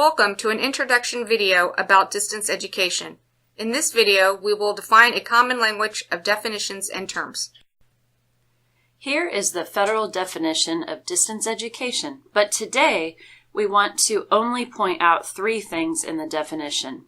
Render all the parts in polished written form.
Welcome to an introduction video about distance education. In this video, we will define a common language of definitions and terms. Here is the federal definition of distance education, but today we want to only point out three things in the definition.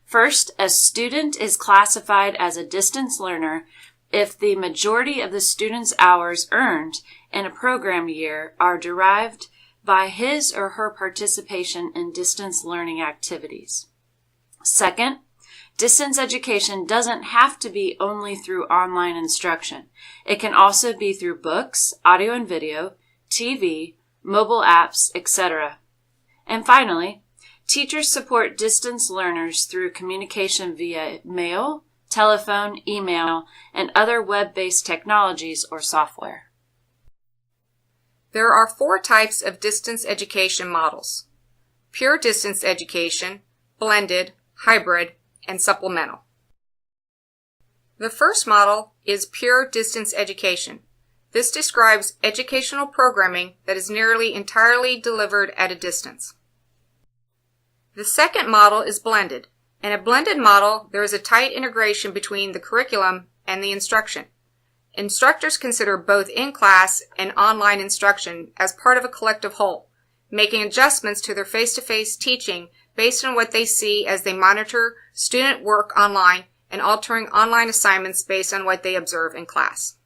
First, a student is classified as a distance learner if the majority of the student's hours earned in a program year are derived by his or her participation in distance learning activities. Second, distance education doesn't have to be only through online instruction. It can also be through books, audio and video, TV, mobile apps, etc. And finally, teachers support distance learners through communication via mail, telephone, email, and other web-based technologies or software. There are four types of distance education models: pure distance education, blended, hybrid, and supplemental. The first model is pure distance education. This describes educational programming that is nearly entirely delivered at a distance. The second model is blended. In a blended model, there is a tight integration between the curriculum and the instruction. Instructors consider both in-class and online instruction as part of a collective whole, making adjustments to their face-to-face teaching based on what they see as they monitor student work online and altering online assignments based on what they observe in class.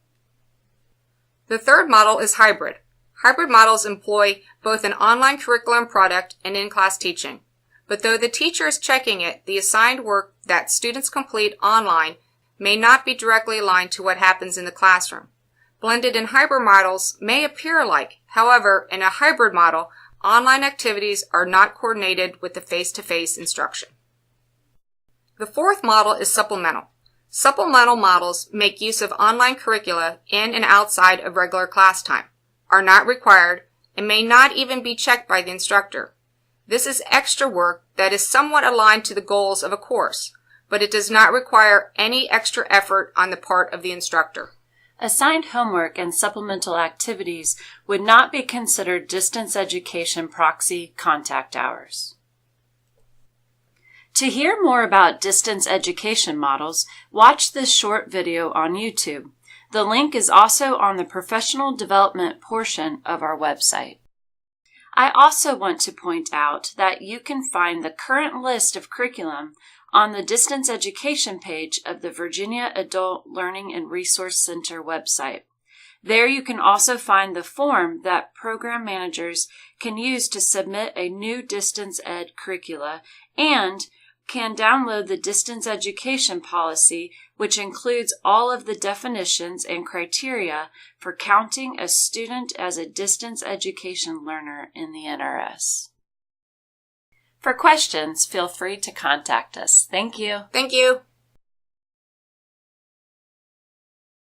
The third model is hybrid. Hybrid models employ both an online curriculum product and in-class teaching. But though the teacher is checking it, the assigned work that students complete online may not be directly aligned to what happens in the classroom. Blended and hybrid models may appear alike. However, in a hybrid model, online activities are not coordinated with the face-to-face instruction. The fourth model is supplemental. Supplemental models make use of online curricula in and outside of regular class time, are not required, and may not even be checked by the instructor. This is extra work that is somewhat aligned to the goals of a course, but it does not require any extra effort on the part of the instructor. Assigned homework and supplemental activities would not be considered distance education proxy contact hours. To hear more about distance education models, watch this short video on YouTube. The link is also on the professional development portion of our website. I also want to point out that you can find the current list of curriculum on the Distance Education page of the Virginia Adult Learning and Resource Center website. There you can also find the form that program managers can use to submit a new distance ed curricula and can download the distance education policy, which includes all of the definitions and criteria for counting a student as a distance education learner in the NRS. For questions, feel free to contact us. Thank you. Thank you.